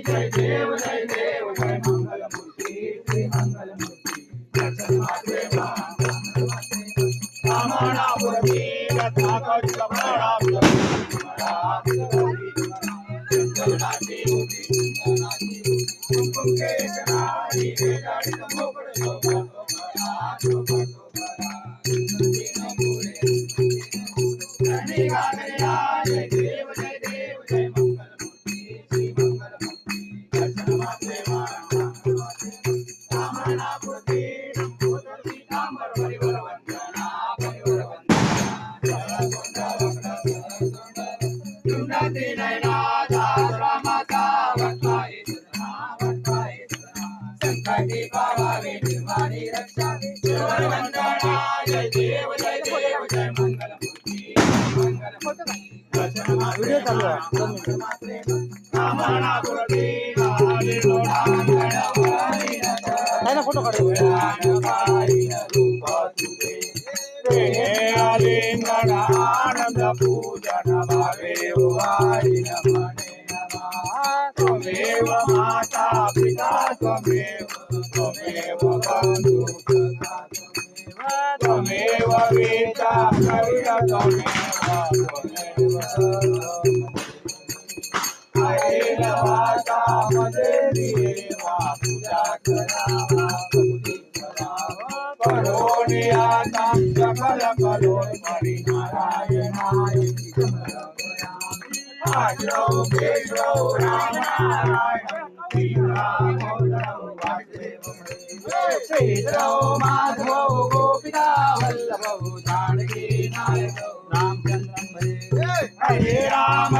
जय देव जय देव जय मंगल मूर्ति श्री मंगल मूर्ति कामनापूर्ति रत्नाकर जय देव जय देव जय मंगल मूर्ति श्री मंगल मूर्ति कामनापूर्ति कामर परिवर वंदना परिवर वंदना रामाता वत्साय संकटी पावावे निर्वाणी रक्षा शिवर वंदना जय देव जय देव जय मंगल मूर्ति मंगल वीडियो चालू आहे कामनापूर्ति नाही ना फोटो काढू आनंद पूजन भावे त्वमेव माता पिता त्वमेव बंधु त्वमेव वेदा त्वमेव माता देवा पूजा करावा करोनियाता सकल करोन्मणि नारायणाय आजो केशव राम नारायण श्रीराम माधव गोपिका वल्लभ जानकी नायक रामचंद्र हरे राम